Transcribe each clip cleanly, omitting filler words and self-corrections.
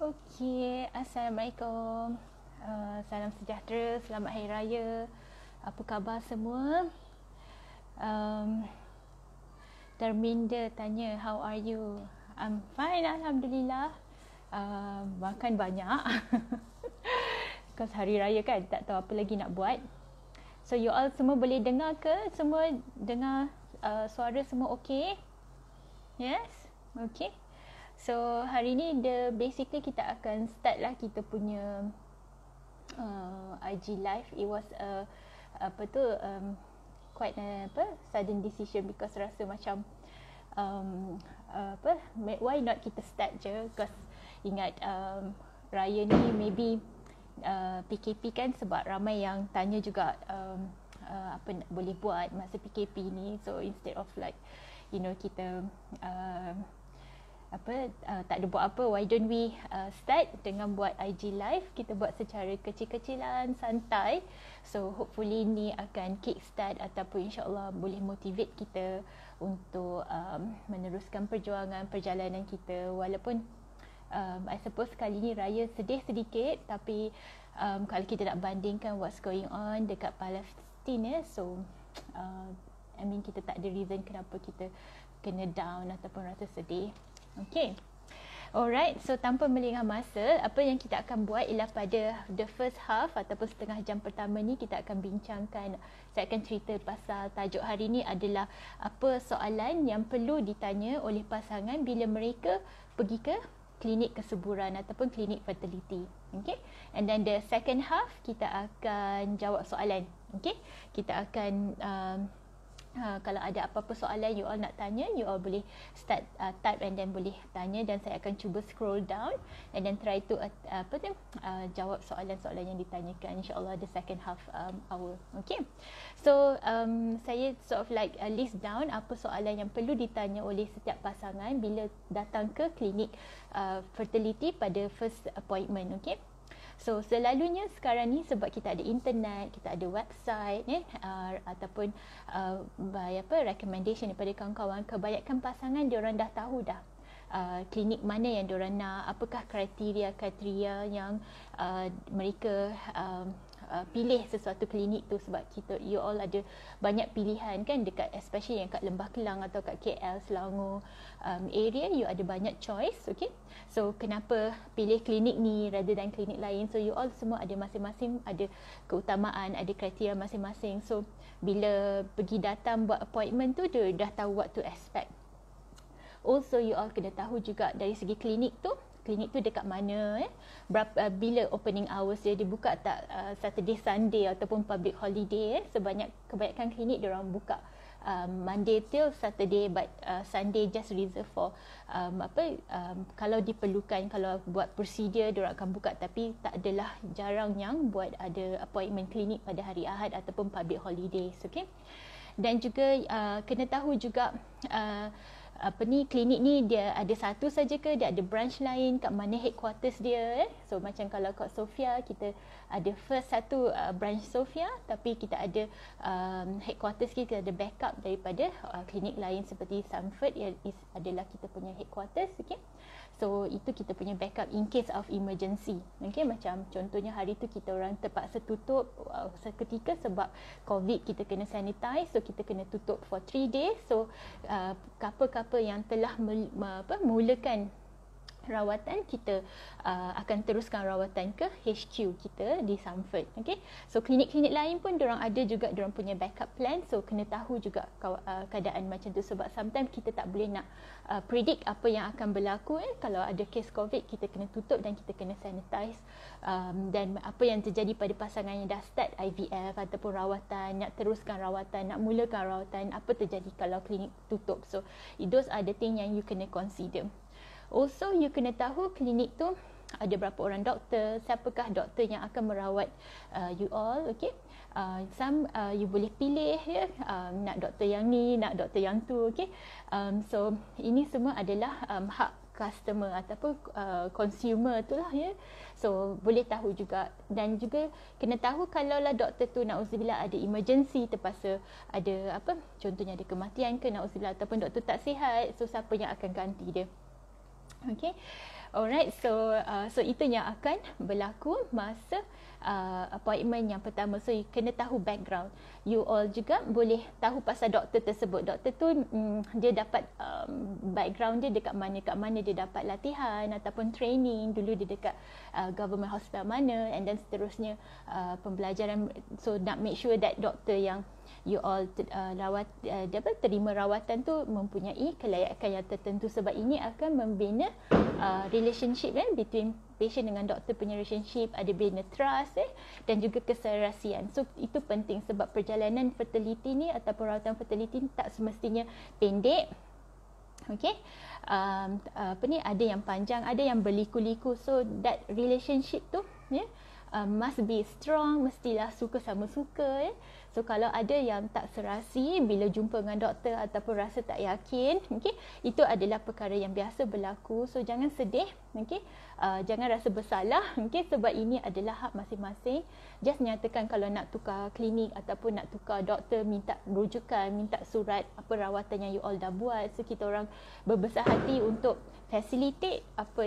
Okey, Assalamualaikum. Salam sejahtera, selamat Hari Raya. Apa khabar semua? Terminda tanya, how are you? I'm fine, Alhamdulillah. Makan banyak. Because Hari Raya kan, tak tahu apa lagi nak buat. So you all semua boleh dengar ke? Semua dengar suara semua okey? Yes? Okay. So hari ni basically kita akan start lah kita punya IG live. It was quite sudden decision because rasa macam why not kita start je, because ingat raya ni maybe PKP kan, sebab ramai yang tanya juga apa nak boleh buat masa PKP ni. So instead of like kita tak ada buat apa, why don't we start dengan buat IG live. Kita buat secara kecil-kecilan, santai. So hopefully ni akan kick start ataupun insyaAllah boleh motivate kita untuk meneruskan perjalanan kita. Walaupun I suppose kali ni raya sedih sedikit, tapi kalau kita nak bandingkan what's going on dekat Palestin so kita tak ada reason kenapa kita kena down ataupun rasa sedih. Okay. Alright, so tanpa melengah masa, apa yang kita akan buat ialah pada the first half ataupun setengah jam pertama ni kita akan bincangkan, saya akan cerita pasal tajuk hari ni adalah apa soalan yang perlu ditanya oleh pasangan bila mereka pergi ke klinik kesuburan ataupun klinik fertility. Okay. And then the second half kita akan jawab soalan. Okay. Kita akan kalau ada apa-apa soalan you all nak tanya, you all boleh start type and then boleh tanya, dan saya akan cuba scroll down and then try to jawab soalan-soalan yang ditanyakan insyaAllah the second half hour. Okay. So saya sort of like list down apa soalan yang perlu ditanya oleh setiap pasangan bila datang ke klinik fertility pada first appointment. Okay. So selalunya sekarang ni sebab kita ada internet, kita ada website ataupun recommendation daripada kawan-kawan, kebanyakan pasangan diorang dah tahu dah klinik mana yang diorang nak, apakah kriteria yang mereka pilih sesuatu klinik tu. Sebab you all ada banyak pilihan kan dekat, especially yang kat Lembah Kelang atau kat KL, Selangor area, you ada banyak choice. Okay. So kenapa pilih klinik ni rather than klinik lain? So you all semua ada masing-masing, ada keutamaan, ada kriteria masing-masing. So bila pergi datang buat appointment tu, dia dah tahu what to expect. Also you all kena tahu juga dari segi klinik tu dekat mana, bila opening hours dia dibuka tak Saturday, Sunday ataupun public holiday. Kebanyakan klinik diorang buka Monday till Saturday, but Sunday just reserved for kalau diperlukan, kalau buat prosedur diorang akan buka, tapi tak adalah, jarang yang buat ada appointment klinik pada hari Ahad ataupun public holidays. Okay. Dan juga kena tahu juga klinik ni dia ada satu saja ke, dia ada branch lain, kat mana headquarters dia. So macam kalau kat Sofia, kita ada first satu branch Sofia, tapi kita ada headquarters kita ada backup daripada klinik lain seperti Sanford adalah kita punya headquarters. Okay. So itu kita punya backup in case of emergency. Okay, macam contohnya hari tu kita orang terpaksa tutup seketika sebab COVID, kita kena sanitize, so kita kena tutup for 3 days. So couple-couple yang telah mulakan rawatan, kita akan teruskan rawatan ke HQ kita di Sanford. Okay. So klinik-klinik lain pun diorang ada juga diorang punya backup plan. So kena tahu juga keadaan macam tu, sebab sometimes kita tak boleh nak predict apa yang akan berlaku. Kalau ada kes COVID, kita kena tutup dan kita kena sanitize. Dan apa yang terjadi pada pasangan yang dah start IVF ataupun rawatan, nak teruskan rawatan, nak mulakan rawatan, apa terjadi kalau klinik tutup. So those are the things yang you kena consider. Also you kena tahu klinik tu ada berapa orang doktor, siapakah doktor yang akan merawat you all. Okay. Some you boleh pilih nak doktor yang ni, nak doktor yang tu. Okay. So ini semua adalah hak customer ataupun consumer tu lah So boleh tahu juga, dan juga kena tahu kalau lah doktor tu na'udzubillah ada emergency, terpaksa ada contohnya ada kematian ke na'udzubillah, ataupun doktor tak sihat, so siapa yang akan ganti dia. Okay. Alright, so itu yang akan berlaku masa appointment yang pertama. So you kena tahu background. You all juga boleh tahu pasal doktor tersebut. Doktor tu dia dapat background dia dekat mana dia dapat latihan ataupun training dulu dia dekat government hospital mana, and then seterusnya pembelajaran. So nak make sure that doktor yang you all terima rawatan tu mempunyai kelayakan yang tertentu, sebab ini akan membina relationship between patient dengan doktor punya relationship, ada bina trust dan juga keserasian. So itu penting sebab perjalanan fertility ni ataupun rawatan fertility ni tak semestinya pendek. Okay, ada yang panjang, ada yang berliku-liku. So that relationship tu must be strong, mestilah suka sama suka. So kalau ada yang tak serasi bila jumpa dengan doktor ataupun rasa tak yakin, itu adalah perkara yang biasa berlaku. So jangan sedih, jangan rasa bersalah, sebab ini adalah hak masing-masing. Just nyatakan kalau nak tukar klinik ataupun nak tukar doktor, minta rujukan, minta surat apa rawatan yang you all dah buat. So kita orang berbesar hati untuk facilitate apa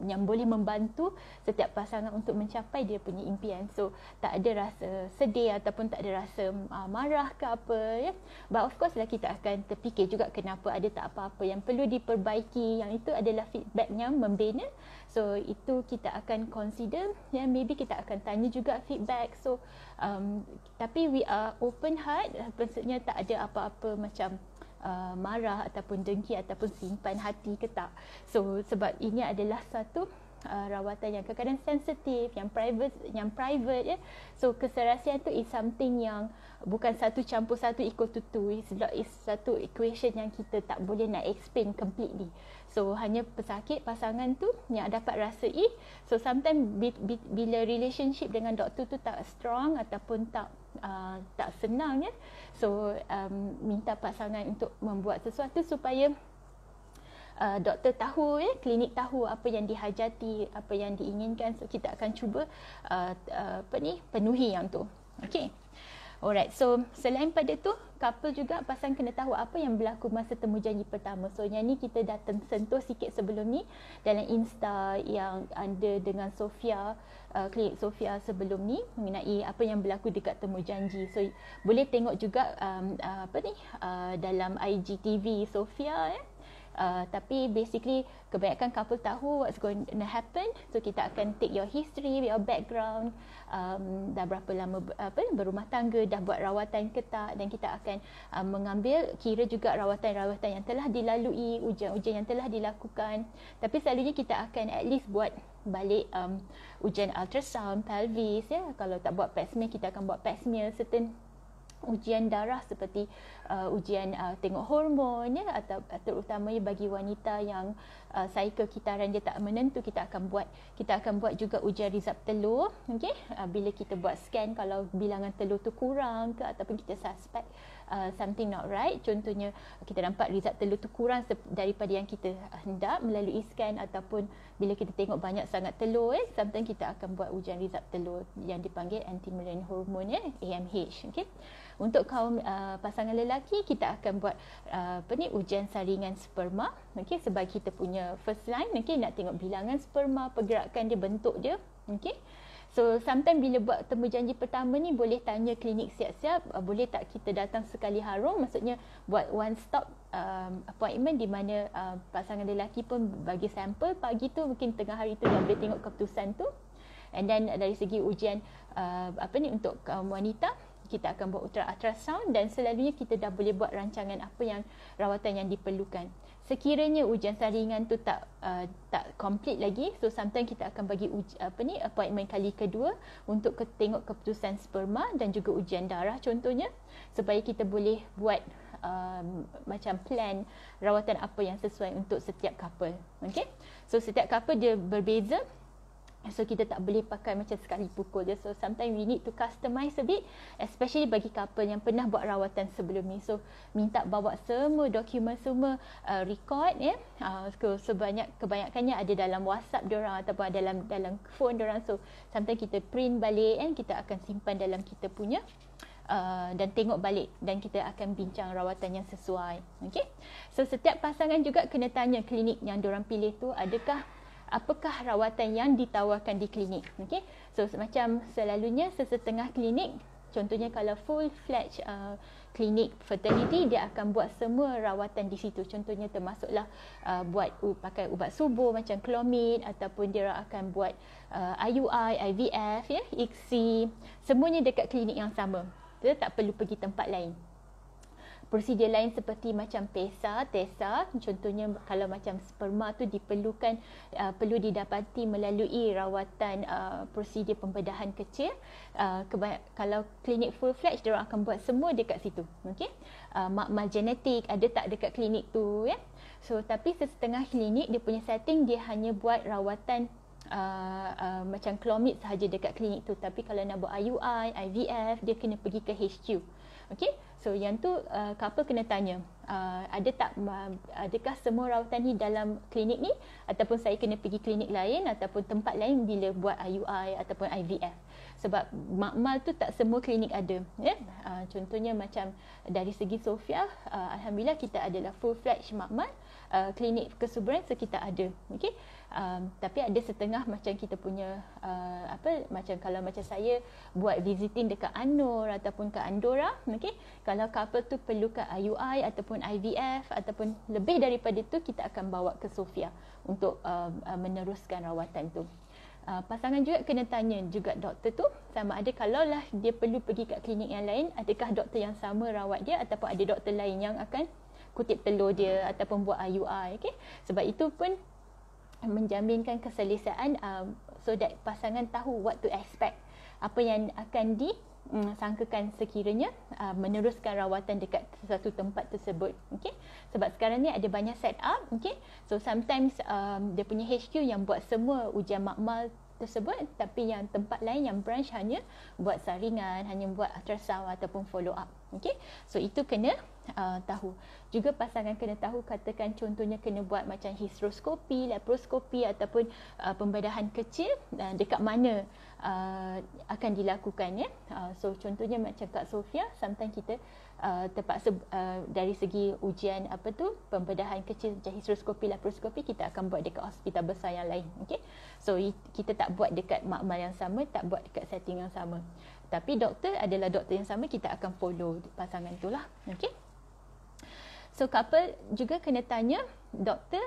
yang boleh membantu setiap pasangan untuk mencapai dia punya impian. So tak ada rasa sedih ataupun tak ada rasa marah ke apa But of course lah kita akan terfikir juga kenapa ada tak apa-apa yang perlu diperbaiki. Yang itu adalah feedbacknya membina. So itu kita akan consider, maybe kita akan tanya juga feedback. So tapi we are open heart, maksudnya tak ada apa-apa macam marah ataupun dengki ataupun simpan hati ke tak. So sebab ini adalah satu rawatan yang kadang-kadang sensitif, yang private So keserasian tu is something yang bukan satu campur satu equal to two. It's satu equation yang kita tak boleh nak explain completely. So hanya pesakit pasangan tu yang dapat rasai. So sometimes bila relationship dengan doktor tu tak strong ataupun tak senang So minta pasangan untuk membuat sesuatu supaya doktor tahu, klinik tahu apa yang dihajati, apa yang diinginkan. So kita akan cuba penuhi yang tu. Okay. Alright, so selain pada tu, couple juga pasangan kena tahu apa yang berlaku masa temu janji pertama. So yang ni kita dah sentuh sikit sebelum ni dalam Insta yang ada dengan Sofia, klinik Sofia sebelum ni, mengenai apa yang berlaku dekat temu janji. So boleh tengok juga dalam IGTV Sofia tapi basically kebanyakan couple tahu what's going to happen. So kita akan take your history, your background, dah berapa lama berumah tangga, dah buat rawatan ke tak, dan kita akan mengambil kira juga rawatan-rawatan yang telah dilalui, ujian-ujian yang telah dilakukan. Tapi selalunya kita akan at least buat balik ujian ultrasound pelvis Kalau tak buat pap smear, kita akan buat pap smear. Certain ujian darah seperti ujian tengok hormon atau terutamanya bagi wanita yang cycle kitaran dia tak menentu, kita akan buat juga ujian rizab telur. Bila kita buat scan, kalau bilangan telur tu kurang ke ataupun kita suspect something not right, contohnya kita nampak rizab telur tu kurang daripada yang kita hendak melalui scan, ataupun bila kita tengok banyak sangat telur sometimes kita akan buat ujian rizab telur yang dipanggil anti-Müllerian hormone AMH. Untuk kaum pasangan lelaki, kita akan buat ujian saringan sperma, sebab kita punya first line nak tengok bilangan sperma, pergerakan dia, bentuk dia. So sometimes bila buat temu janji pertama ni, boleh tanya klinik siap-siap, boleh tak kita datang sekali harung, maksudnya buat one stop appointment di mana pasangan lelaki pun bagi sampel pagi tu, mungkin tengah hari tu dia boleh tengok keputusan tu. And then dari segi ujian untuk kaum wanita, kita akan buat ultrasound, dan selalunya kita dah boleh buat rancangan apa yang rawatan yang diperlukan. Sekiranya ujian saringan tu tak complete lagi, so sometimes kita akan bagi appointment kali kedua untuk tengok keputusan sperma dan juga ujian darah contohnya, supaya kita boleh buat macam plan rawatan apa yang sesuai untuk setiap couple. So setiap couple dia berbeza. So kita tak boleh pakai macam sekali pukul je. So sometimes we need to customize a bit, especially bagi couple yang pernah buat rawatan sebelum ni. So minta bawa semua dokumen, semua record kebanyakannya ada dalam WhatsApp diorang ataupun dalam phone diorang. So sometimes kita print balik kita akan simpan dalam kita punya dan tengok balik dan kita akan bincang rawatan yang sesuai. Okey. So setiap pasangan juga kena tanya klinik yang diorang pilih tu apakah rawatan yang ditawarkan di klinik. Okey. So macam selalunya sesetengah klinik, contohnya kalau full-fledged klinik fertility, dia akan buat semua rawatan di situ. Contohnya termasuklah pakai ubat subur macam Clomid, ataupun dia akan buat IUI, IVF, ya, ICSI, semuanya dekat klinik yang sama. Dia tak perlu pergi tempat lain. Prosedur lain seperti macam PESA, TESA, contohnya kalau macam sperma tu diperlukan, perlu didapati melalui rawatan prosedur pembedahan kecil. Kalau klinik full fledged, dia akan buat semua dekat situ. Okey. Makmal genetik ada tak dekat klinik tu, ya. So tapi sesetengah klinik dia punya setting, dia hanya buat rawatan macam Clomid sahaja dekat klinik tu. Tapi kalau nak buat IUI, IVF, dia kena pergi ke HQ. Okey. So yang tu couple kena tanya, adakah semua rawatan ni dalam klinik ni, ataupun saya kena pergi klinik lain ataupun tempat lain bila buat IUI ataupun IVF. Sebab makmal tu tak semua klinik ada, ya. Contohnya macam dari segi Sofia, alhamdulillah kita adalah full fledged makmal, klinik kesuburan so kita ada. Okey. Tapi ada setengah macam kita punya macam kalau macam saya buat visiting dekat Anur ataupun ke Andorra, okey, kalau couple tu perlukan IUI ataupun IVF ataupun lebih daripada tu, kita akan bawa ke Sofia untuk meneruskan rawatan tu. Pasangan juga kena tanya juga doktor tu sama ada kalau lah dia perlu pergi kat klinik yang lain, adakah doktor yang sama rawat dia ataupun ada doktor lain yang akan kutip telur dia ataupun buat IUI. Okay? Sebab itu pun menjaminkan keselesaan, so that pasangan tahu what to expect, apa yang akan disangkakan sekiranya meneruskan rawatan dekat satu tempat tersebut. Okay? Sebab sekarang ni ada banyak set up. Okay? So sometimes dia punya HQ yang buat semua ujian makmal tersebut, tapi yang tempat lain yang branch hanya buat saringan, hanya buat ultrasound ataupun follow up. Okay? So itu kena tahu. Juga pasangan kena tahu, katakan contohnya kena buat macam hysteroskopi, laparoskopi ataupun pembedahan kecil, dekat mana akan dilakukan, ya. So contohnya macam Kak Sofia, sometimes kita terpaksa dari segi ujian pembedahan kecil macam hysteroskopi, laparoskopi, kita akan buat dekat hospital besar yang lain. Okay? So kita tak buat dekat makmal yang sama, tak buat dekat setting yang sama. Tapi doktor adalah doktor yang sama, kita akan follow pasangan tu lah. Okay? So couple juga kena tanya doktor,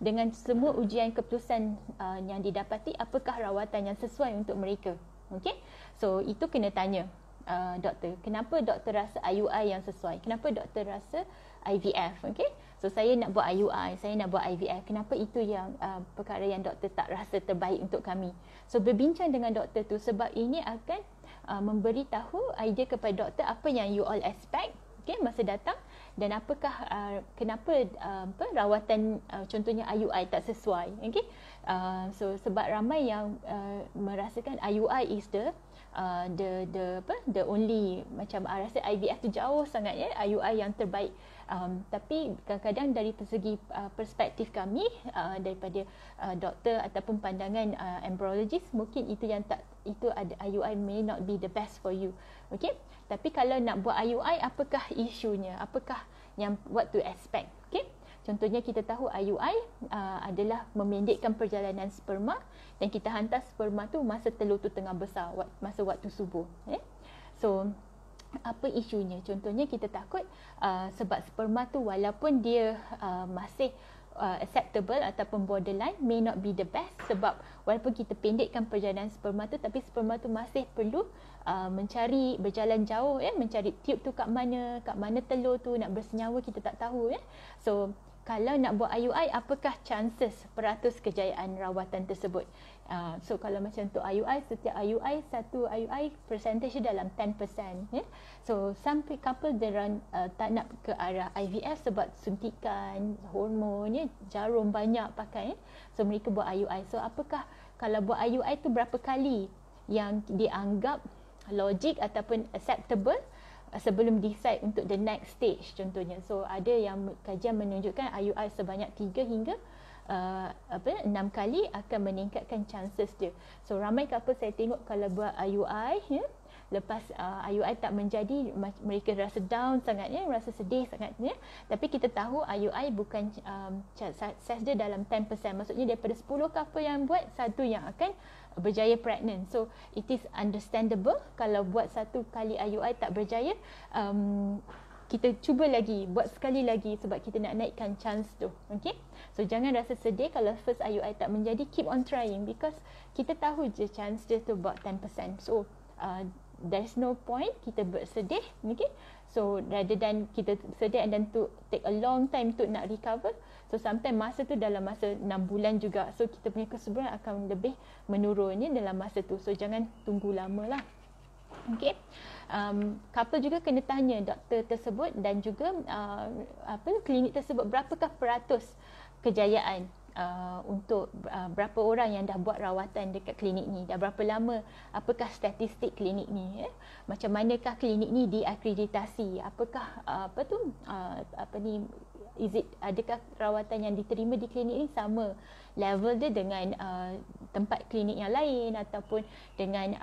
dengan semua ujian keputusan yang didapati, apakah rawatan yang sesuai untuk mereka. Okay? So itu kena tanya doktor, kenapa doktor rasa IUI yang sesuai, kenapa doktor rasa IVF. Okay? So saya nak buat IUI, saya nak buat IVF, kenapa itu yang perkara yang doktor tak rasa terbaik untuk kami. So berbincang dengan doktor tu, sebab ini akan memberitahu idea kepada doktor apa yang you all expect, okay, masa datang, dan apakah kenapa rawatan contohnya IUI tak sesuai. Okay? So sebab ramai yang merasakan IUI is the only, macam rasa IVF tu jauh sangat, ya, IUI yang terbaik. Tapi kadang-kadang dari segi perspektif kami, daripada doktor ataupun pandangan embryologist, mungkin itu ada IUI may not be the best for you. Okay? Tapi kalau nak buat IUI, apakah isunya, apakah yang what to expect. Okay? Contohnya kita tahu IUI adalah memendekkan perjalanan sperma, dan kita hantar sperma tu masa telur tu tengah besar, masa waktu subuh. So apa isunya? Contohnya kita takut sebab sperma tu walaupun dia masih acceptable ataupun borderline, may not be the best, sebab walaupun kita pendekkan perjalanan sperma tu, tapi sperma tu masih perlu mencari, berjalan jauh, ya, mencari tube tu kat mana telur tu nak bersenyawa, kita tak tahu, ya. So kalau nak buat IUI, apakah chances peratus kejayaan rawatan tersebut? So kalau macam untuk IUI, setiap IUI, satu IUI percentage dalam 10%, ya. So some couple dia tak nak ke arah IVF sebab suntikan hormon, ya, jarum banyak pakai, ya. So mereka buat IUI. So apakah kalau buat IUI tu berapa kali yang dianggap logik ataupun acceptable sebelum decide untuk the next stage contohnya. So ada yang kajian menunjukkan IUI sebanyak 3 hingga 6 kali akan meningkatkan chances dia. So ramai couple saya tengok kalau buat IUI, ya, lepas IUI tak menjadi, mereka rasa down sangat ya, rasa sedih sangat ya. Tapi kita tahu IUI bukan sukses dia dalam 10%, maksudnya daripada 10 couple yang buat, satu yang akan berjaya pregnant. So it is understandable kalau buat satu kali IUI tak berjaya, kita cuba lagi, buat sekali lagi sebab kita nak naikkan chance tu. Okay, so jangan rasa sedih kalau first IUI tak menjadi, keep on trying because kita tahu je chance dia tu about 10%. So there's no point kita bersedih. Okay, so rather than kita sedih and then to take a long time to nak recover, so sometimes masa tu dalam masa 6 bulan juga, so kita punya kesuburan akan lebih menurun ya dalam masa tu. So jangan tunggu lama lah. Okay, couple juga kena tanya doktor tersebut dan juga klinik tersebut berapakah peratus kejayaan untuk berapa orang yang dah buat rawatan dekat klinik ni, dah berapa lama, apakah statistik klinik ni ya? Macam manakah klinik ni diakreditasi, apakah adakah rawatan yang diterima di klinik ni sama level dia dengan tempat klinik yang lain ataupun dengan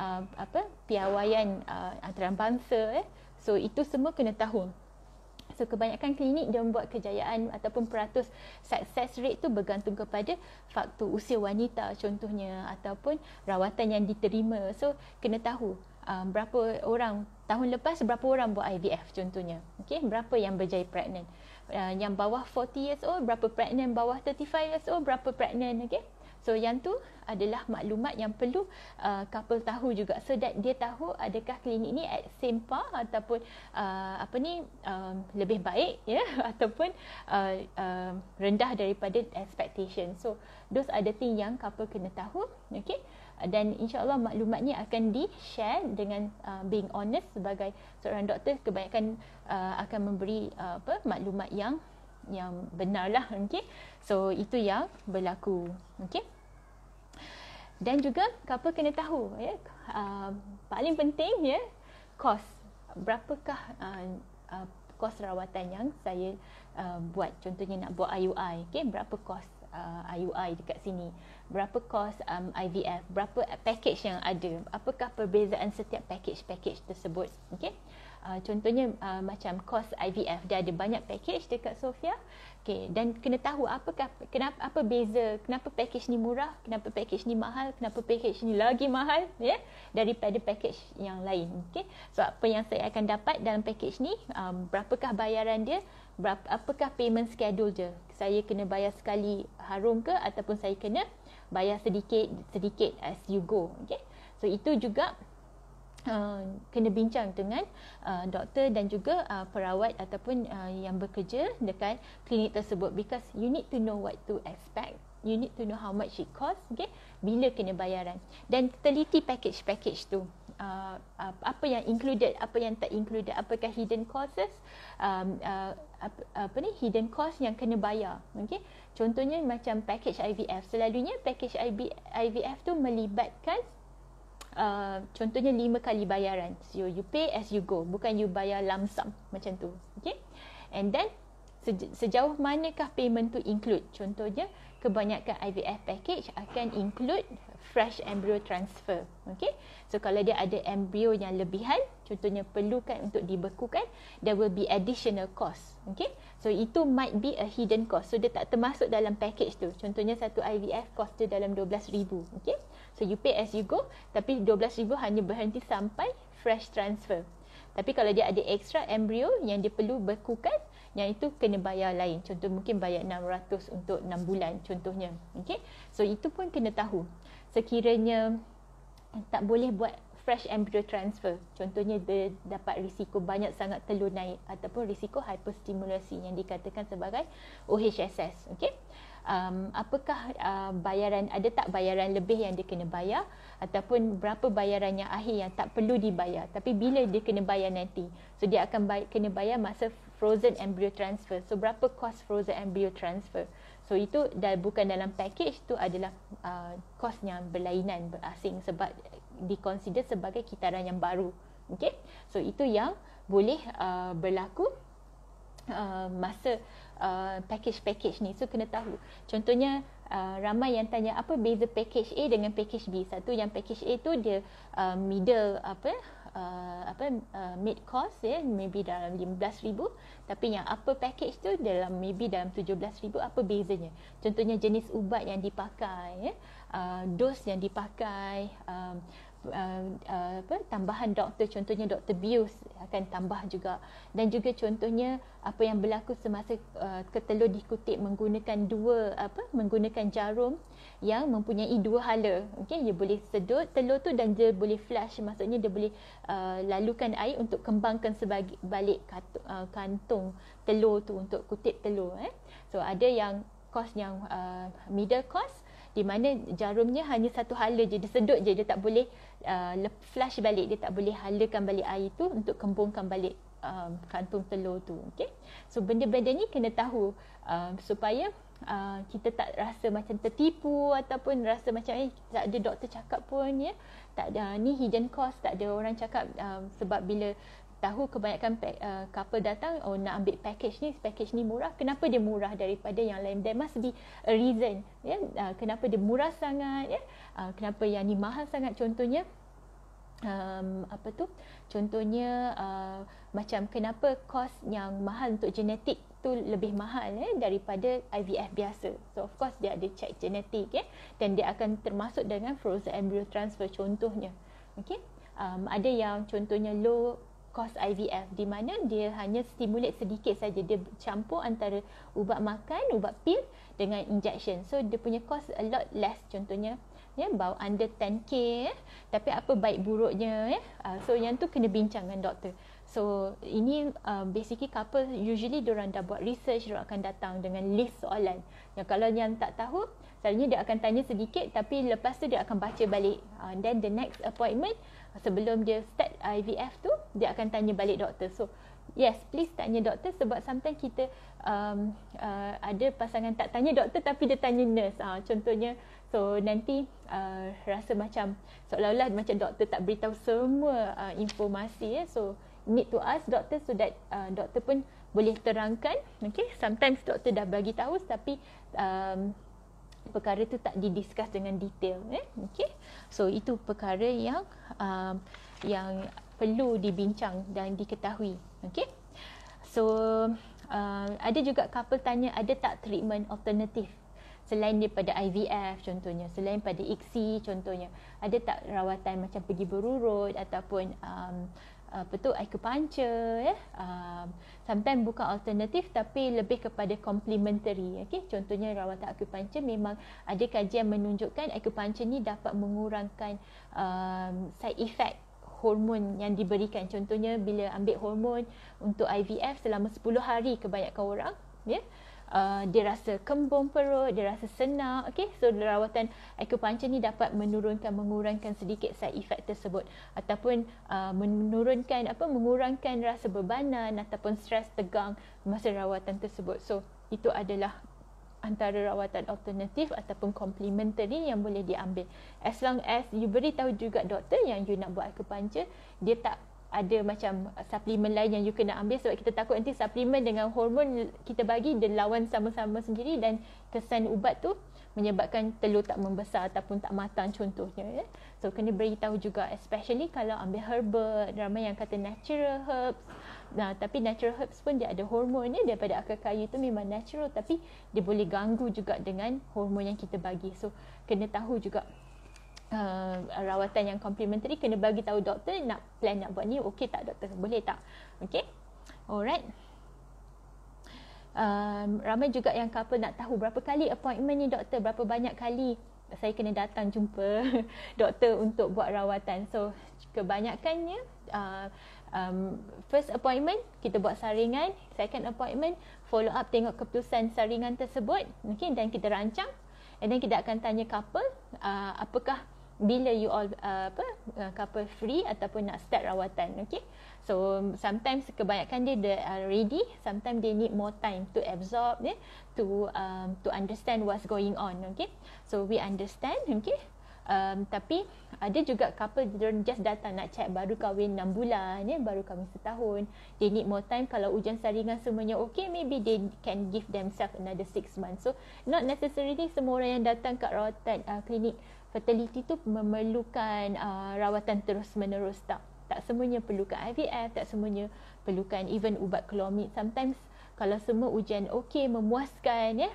piawaian antarabangsa. So itu semua kena tahu. So kebanyakan klinik dia membuat kejayaan ataupun peratus success rate tu bergantung kepada faktor usia wanita contohnya ataupun rawatan yang diterima. So kena tahu berapa orang tahun lepas, berapa orang buat IVF contohnya. Okay, berapa yang berjaya pregnant. Yang bawah 40 years old berapa pregnant, bawah 35 years old berapa pregnant. Okay, so yang tu adalah maklumat yang perlu couple tahu juga, so that dia tahu adakah klinik ni at same par ataupun lebih baik ya ataupun rendah daripada expectation. So those are the thing yang couple kena tahu. Okay, dan insyaAllah maklumatnya akan di-share dengan being honest sebagai seorang doktor, kebanyakan akan memberi maklumat yang benar lah. Okay, so itu yang berlaku. Okay, dan juga couple kena tahu ya, paling penting ya, kos. Berapakah kos rawatan yang saya buat, contohnya nak buat IUI. Okay, berapa kos IUI dekat sini, berapa kos IVF, berapa package yang ada, apakah perbezaan setiap package tersebut. Okay, contohnya macam kos IVF, dia ada banyak package dekat Sofia. Okay, dan kena tahu apa beza, kenapa package ni murah, kenapa package ni mahal, kenapa package ni lagi mahal ya daripada package yang lain. Okay, so apa yang saya akan dapat dalam package ni, berapakah bayaran dia, apakah payment schedule dia, saya kena bayar sekali harum ke ataupun saya kena bayar sedikit as you go. Okay, so itu juga kena bincang dengan doktor dan juga perawat ataupun yang bekerja dekat klinik tersebut, because you need to know what to expect, you need to know how much it costs. Okay, bila kena bayaran, dan teliti package tu, apa yang included, apa yang tak included, apakah hidden costs, hidden cost yang kena bayar. Okay, contohnya macam package IVF, selalunya package IVF tu melibatkan contohnya 5 kali bayaran. So you pay as you go, bukan you bayar lump sum macam tu. Okay, and then sejauh manakah payment tu include, contohnya kebanyakan IVF package akan include fresh embryo transfer. Okay, so kalau dia ada embryo yang lebihan, contohnya perlukan untuk dibekukan, there will be additional cost. Okay, so itu might be a hidden cost, so dia tak termasuk dalam package tu. Contohnya satu IVF cost dia dalam 12,000. Okay, so you pay as you go, tapi 12,000 hanya berhenti sampai fresh transfer. Tapi kalau dia ada extra embryo yang dia perlu bekukan, yang itu kena bayar lain. Contoh mungkin bayar 600 untuk 6 bulan contohnya. Okay, so itu pun kena tahu. Sekiranya tak boleh buat fresh embryo transfer, contohnya dia dapat risiko banyak sangat telur naik ataupun risiko hyperstimulasi yang dikatakan sebagai OHSS. Okay, apakah bayaran, ada tak bayaran lebih yang dia kena bayar, ataupun berapa bayaran yang akhir yang tak perlu dibayar tapi bila dia kena bayar nanti, so dia akan kena bayar masa frozen embryo transfer. So berapa cost frozen embryo transfer, so itu dah bukan dalam package, tu adalah kos yang berlainan, berasing, sebab dikonsider sebagai kitaran yang baru. Okay, so itu yang boleh berlaku masa package ni. So kena tahu, contohnya ramai yang tanya apa beza package A dengan package B. Satu yang package A tu dia middle mid cost ya, maybe dalam 15,000, tapi yang upper package tu dalam maybe dalam 17,000. Apa bezanya? Contohnya jenis ubat yang dipakai ya, dos yang dipakai, tambahan doktor, contohnya Dr. Bius akan tambah juga, dan juga contohnya apa yang berlaku semasa telur dikutip menggunakan menggunakan jarum yang mempunyai dua hala. Okey, dia boleh sedut telur tu dan dia boleh flush, maksudnya dia boleh lalukan air untuk kembangkan balik kantung telur tu untuk kutip telur. So ada yang kos yang middle cost, di mana jarumnya hanya satu hala je, dia sedut je, dia tak boleh flush balik, dia tak boleh halakan balik air tu untuk kembungkan balik kantung telur tu. Okay? So benda-benda ni kena tahu supaya kita tak rasa macam tertipu ataupun rasa macam tak ada doktor cakap pun ya, tak ada ni hidden cost, tak ada orang cakap, sebab bila tahu kebanyakan couple datang, nak ambil package ni murah. Kenapa dia murah daripada yang lain? There must be a reason ya, kenapa dia murah sangat ya, kenapa yang ni mahal sangat. Contohnya contohnya macam kenapa kos yang mahal untuk genetik tu lebih mahal daripada IVF biasa. So of course dia ada check genetik dan dia akan termasuk dengan frozen embryo transfer contohnya. Okay? Ada yang contohnya low cost IVF, di mana dia hanya stimulate sedikit saja, dia campur antara ubat makan, ubat pil dengan injection. So dia punya cost a lot less, contohnya about under 10k tapi apa baik buruknya so yang tu kena bincang dengan doktor. So ini basically couple usually diorang dah buat research, diorang akan datang dengan list soalan yang kalau yang tak tahu selalunya dia akan tanya sedikit, tapi lepas tu dia akan baca balik, then the next appointment sebelum dia start IVF tu dia akan tanya balik doktor. So yes, please tanya doktor, sebab sometimes kita ada pasangan tak tanya doktor tapi dia tanya nurse, contohnya. So nanti rasa macam seolah-olah macam doktor tak beritahu semua informasi so need to ask doktor so that doktor pun boleh terangkan. Okay, sometimes doktor dah bagi tahu tapi perkara tu tak didiscuss dengan detail. Okay, so itu perkara yang perlu dibincang dan diketahui. Okay, so ada juga couple tanya ada tak treatment alternatif selain daripada IVF contohnya, selain pada ICSI contohnya, ada tak rawatan macam pergi berurut ataupun acupuncture sometimes bukan alternatif tapi lebih kepada complementary. Okay? Contohnya rawatan acupuncture memang ada kajian menunjukkan acupuncture ni dapat mengurangkan side effect hormon yang diberikan. Contohnya bila ambil hormon untuk IVF selama 10 hari kebanyakan orang dia rasa kembung perut, dia rasa senak. Okay? So rawatan acupuncture ni dapat mengurangkan sedikit side effect tersebut, ataupun mengurangkan rasa bebanan ataupun stres tegang masa rawatan tersebut. So itu adalah antara rawatan alternatif ataupun complementary yang boleh diambil, as long as you beritahu juga doktor yang you nak buat acupuncture, dia tak ada macam suplemen lain yang you kena ambil, sebab kita takut nanti suplemen dengan hormon kita bagi dia lawan sama-sama sendiri dan kesan ubat tu menyebabkan telur tak membesar ataupun tak matang contohnya. So kena beritahu juga, especially kalau ambil herbal, ramai yang kata natural herbs. Tapi natural herbs pun dia ada hormon daripada akar kayu tu memang natural, tapi dia boleh ganggu juga dengan hormon yang kita bagi. So kena tahu juga rawatan yang complementary, kena bagi tahu doktor nak plan nak buat ni okey tak doktor, boleh tak. Okey, alright. Ramai juga yang couple nak tahu berapa kali appointment ni doktor, berapa banyak kali saya kena datang jumpa doktor untuk buat rawatan. So kebanyakannya first appointment kita buat saringan, second appointment follow up tengok keputusan saringan tersebut, okay, dan kita rancang, and then kita akan tanya couple apakah bila you all couple free ataupun nak start rawatan. Okay, so sometimes kebanyakan dia are ready, sometimes they need more time to absorb to understand what's going on. Okay, so we understand. Okay, tapi ada juga couple just datang nak check, baru kahwin 6 bulan baru kahwin setahun, they need more time. Kalau ujian saringan semuanya okay, maybe they can give themselves another 6 months. So not necessarily semua orang yang datang kat rawatan klinik fertility tu memerlukan rawatan terus menerus, tak. Tak semuanya perlukan IVF, tak semuanya perlukan even ubat Clomid. Sometimes kalau semua ujian okey, memuaskan, ya.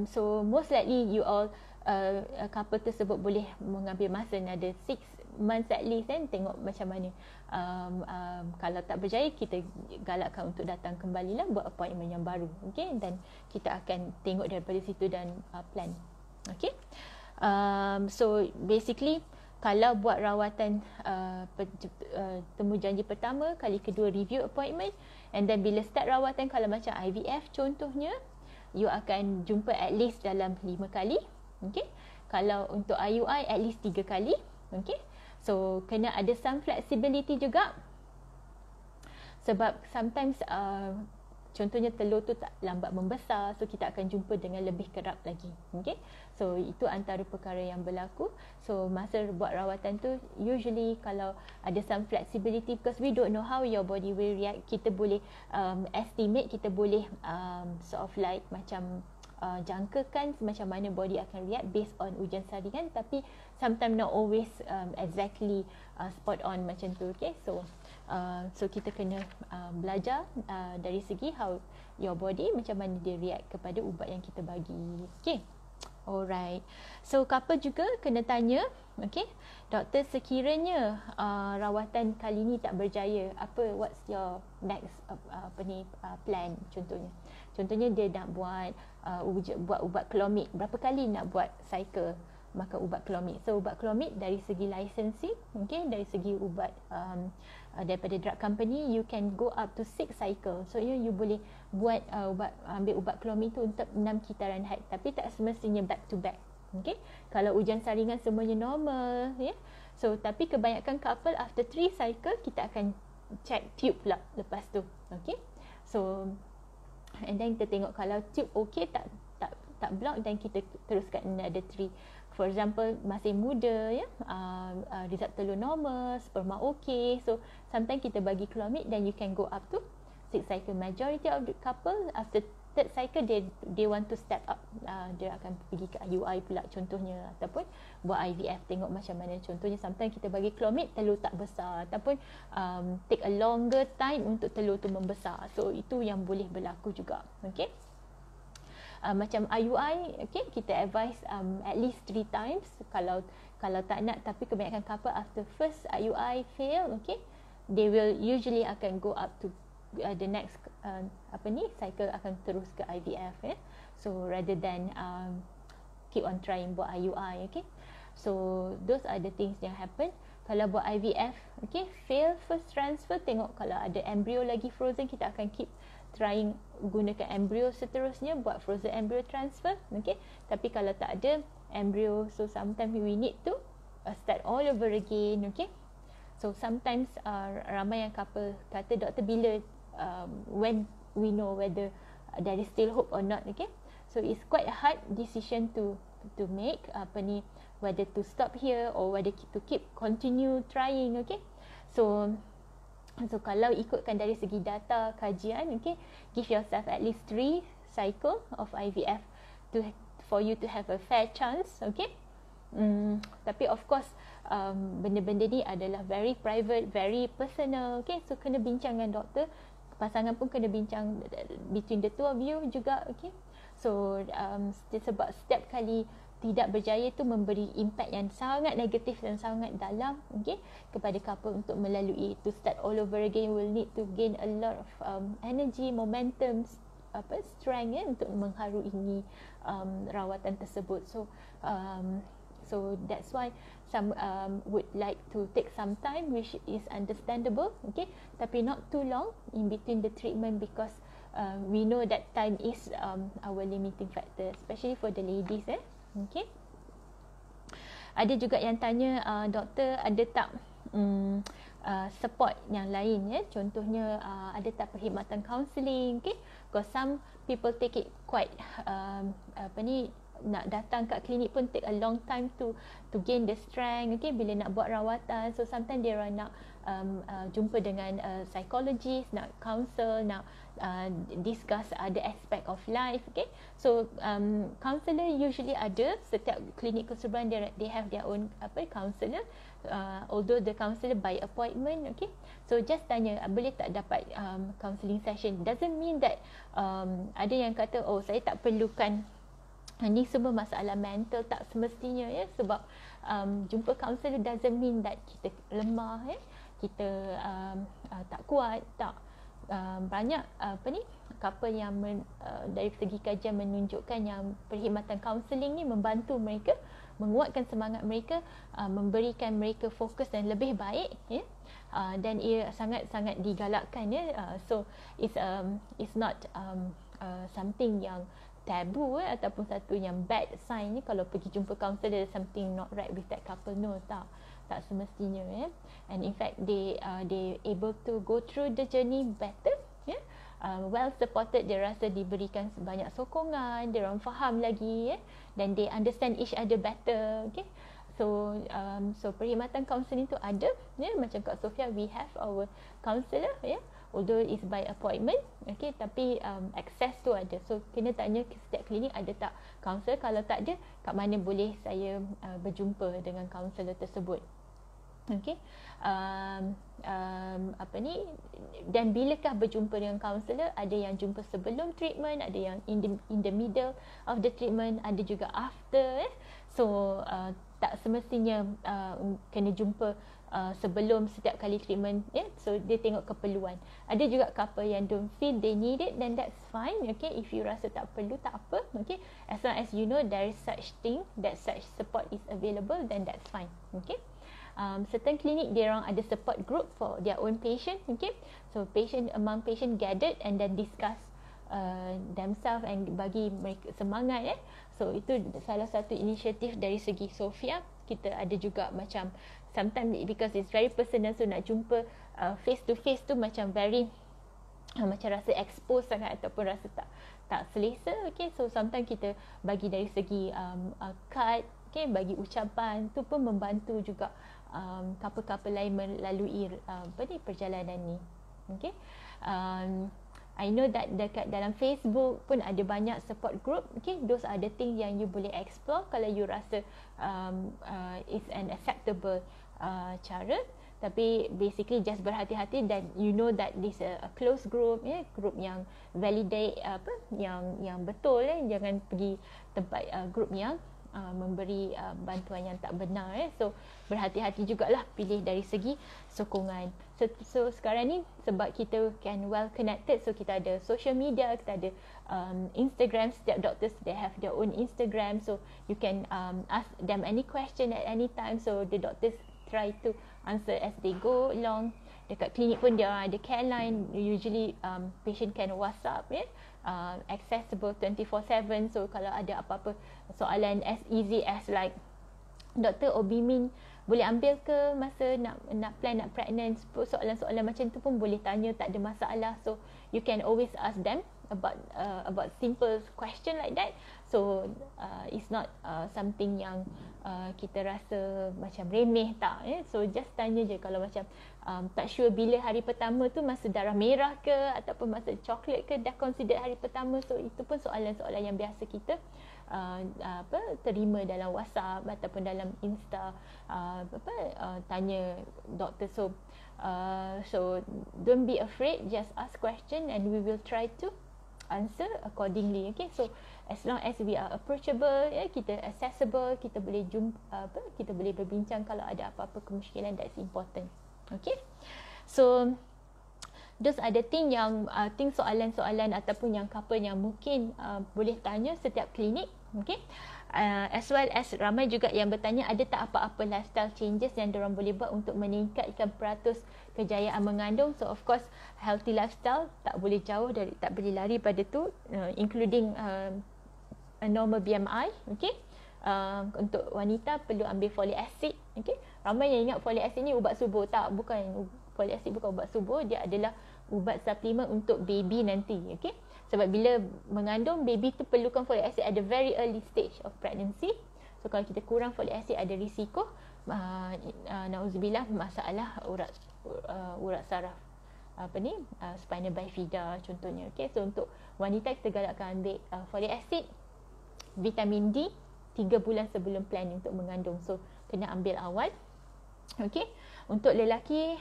So most likely you all couple tersebut boleh mengambil masa ada 6 months at least, kan, tengok macam mana. Kalau tak berjaya, kita galakkan untuk datang kembali lah, buat appointment yang baru, okay? Dan kita akan tengok daripada situ dan plan, okay? So basically, kalau buat rawatan temu janji pertama, kali kedua review appointment, and then bila start rawatan, kalau macam IVF contohnya, you akan jumpa at least dalam 5 kali, okay? Kalau untuk IUI at least 3 kali, okay? So kena ada some flexibility juga, sebab sometimes contohnya telur tu tak lambat membesar, so kita akan jumpa dengan lebih kerap lagi, okay? So itu antara perkara yang berlaku. So masa buat rawatan tu, usually kalau ada some flexibility, because we don't know how your body will react, kita boleh estimate, kita boleh sort of like macam jangkakan macam mana body akan react based on ujian saringan, tapi sometimes not always exactly spot on macam tu, okay? So kita kena belajar dari segi how your body, macam mana dia react kepada ubat yang kita bagi, okay? Alright. So couple juga kena tanya, okay, doktor, sekiranya rawatan kali ni tak berjaya, what's your next plan? Contohnya dia nak buat ubat Clomid, berapa kali nak buat cycle makan ubat Clomid. So ubat Clomid dari segi licensing, okay, dari segi ubat daripada drug company, you can go up to 6 cycle. So you boleh buat ambil ubat Clomid tu untuk 6 kitaran haid, tapi tak semestinya back to back, okay? Kalau ujian saringan semuanya normal, ya. So tapi kebanyakan couple after 3 cycle, kita akan check tube pula lepas tu, okay? So and then kita tengok kalau tube okay, tak block, dan kita teruskan another 3. For example, masih muda, ya, result telur normal, sperma okay, so sometimes kita bagi Clomid, then you can go up to 6 cycle. Majority of the couple after 3rd cycle, they want to step up, dia akan pergi ke IUI pula contohnya, ataupun buat IVF, tengok macam mana. Contohnya sometimes kita bagi Clomid, telur tak besar, ataupun take a longer time untuk telur tu membesar. So itu yang boleh berlaku juga, okay? Macam IUI, okay, kita advise at least 3 times kalau tak nak. Tapi kebanyakan couple after first IUI fail, okay, they will usually akan go up to the next cycle, akan terus ke IVF, ya. So rather than keep on trying buat IUI, okay. So those are the things yang happen. Kalau buat IVF, okay, fail first transfer, tengok kalau ada embryo lagi frozen, kita akan keep trying gunakan embryo seterusnya buat frozen embryo transfer, okay. Tapi kalau tak ada embryo, so sometimes we need to start all over again, okay. So sometimes ramai yang couple kata, doktor, bila when we know whether there is still hope or not, okay. So it's quite a hard decision to make, whether to stop here or whether to continue trying, okay. So kalau ikutkan dari segi data kajian, okay, give yourself at least 3 cycle of IVF for you to have a fair chance, okay. Tapi of course benda-benda ni adalah very private, very personal, okay. So kena bincang dengan doktor, pasangan pun kena bincang between the two of you juga, okay. So sebab setiap kali tidak berjaya tu memberi impact yang sangat negatif dan sangat dalam, okay, kepada couple untuk melalui to start all over again. Will need to gain a lot of energy, momentum, strength, untuk mengharungi rawatan tersebut. So that's why some would like to take some time, which is understandable, okay, tapi not too long in between the treatment, because we know that time is our limiting factor, especially for the ladies, okay. Ada juga yang tanya, doktor, ada tak support yang lain, ya? Contohnya ada tak perkhidmatan counselling, okay? Because some people take it quite nak datang kat klinik pun take a long time to gain the strength. Okay, bila nak buat rawatan, so sometimes dia orang nak jumpa dengan psychologist, nak counsel, nak discuss other aspect of life. Okay, so counselor usually ada setiap klinik kesuburan, they have their own counselor, although the counselor by appointment. Okay, so just tanya boleh tak dapat counselling session. Doesn't mean that ada yang kata oh saya tak perlukan ni semua masalah mental, tak semestinya ya, sebab jumpa kaunselor doesn't mean that kita lemah ya, kita tak kuat, tak. Banyak couple yang dari segi kajian menunjukkan yang perkhidmatan kaunseling ni membantu mereka, menguatkan semangat mereka, memberikan mereka fokus dan lebih baik ya. Dan ia sangat-sangat digalakkan ya. So it's not something yang tabu ataupun satu yang bad sign ni kalau pergi jumpa counselor, something not right with that couple. No, tak semestinya ya. And in fact they able to go through the journey better ya. Well supported, dia rasa diberikan banyak sokongan, dia orang faham lagi ya, dan they understand each other better. Okay, so perkhidmatan counselling tu ada ya, macam Kak Sofia, we have our counsellor ya, although is by appointment. Okay, tapi access tu ada, so kena tanya setiap klinik ada tak counsellor. Kalau tak ada, kat mana boleh saya berjumpa dengan counsellor tersebut. Okay, dan bilakah berjumpa dengan kaunselor? Ada yang jumpa sebelum treatment, ada yang in the middle of the treatment, ada juga after. So tak semestinya kena jumpa sebelum setiap kali treatment. So dia tengok keperluan. Ada juga couple yang don't feel they need it, then that's fine. Okay, if you rasa tak perlu, tak apa. Okay, as long as you know there is such thing, that such support is available, then that's fine. Okay. Certain klinik dia orang ada support group for their own patient. Okay, so among patient gathered and then discuss themselves and bagi mereka semangat. So itu salah satu inisiatif dari segi Sofia. Kita ada juga macam sometimes because it's very personal, so nak jumpa face to face tu macam very macam rasa expose sangat ataupun rasa tak selesa. Okay, so sometimes kita bagi dari segi card, okay, bagi ucapan tu pun membantu juga couple-couple lain melalui perjalanan ni. Okay, I know that dekat dalam Facebook pun ada banyak support group. Okay, those are the things yang you boleh explore kalau you rasa is an acceptable cara. Tapi basically just berhati-hati dan you know that this a close group, group yang validate yang betul, jangan pergi tempat group yang memberi bantuan yang tak benar. So berhati-hati jugalah pilih dari segi sokongan. So sekarang ni sebab kita can well connected, so kita ada social media, kita ada Instagram. Setiap doctors they have their own Instagram, so you can ask them any question at any time, so the doctors try to answer as they go along. Dekat klinik pun dia ada care line, usually patient can WhatsApp accessible 24/7. So kalau ada apa-apa soalan as easy as like, Doktor OB-MIN boleh ambil ke masa nak plan nak pregnant, soalan-soalan macam tu pun boleh tanya, tak ada masalah. So you can always ask them about simple question like that. So it's not something yang kita rasa macam remeh, tak. So just tanya je. Kalau macam tak sure bila hari pertama tu, masa darah merah ke ataupun masa coklat ke, dah consider hari pertama. So itu pun soalan-soalan yang biasa kita terima dalam WhatsApp ataupun dalam Insta, tanya doktor. So don't be afraid, just ask question and we will try to answer accordingly. Okay, so as long as we are approachable, kita accessible, kita boleh jumpa, kita boleh berbincang kalau ada apa-apa kemusykilan, that's important. Okay, so those are the thing yang soalan-soalan ataupun yang couple yang mungkin boleh tanya setiap klinik. Okay, as well as ramai juga yang bertanya ada tak apa-apa lifestyle changes yang diorang boleh buat untuk meningkatkan peratus kejayaan mengandung. So of course healthy lifestyle tak boleh jauh dari, tak boleh lari pada tu, including a normal BMI. Okay, untuk wanita perlu ambil folic acid. Okay, ramai yang ingat folic acid ni ubat subur. Tak, bukan. Folic acid bukan ubat subur, dia adalah ubat suplemen untuk baby nanti. Okay, Sebab bila mengandung, baby tu perlukan folic acid at the very early stage of pregnancy. So kalau kita kurang folic acid, ada risiko nauzubillah masalah urat saraf spina bifida contohnya. Okey, so untuk wanita kita galakkan ambil folic acid, vitamin D 3 bulan sebelum planning untuk mengandung. So kena ambil awal. Okey, untuk lelaki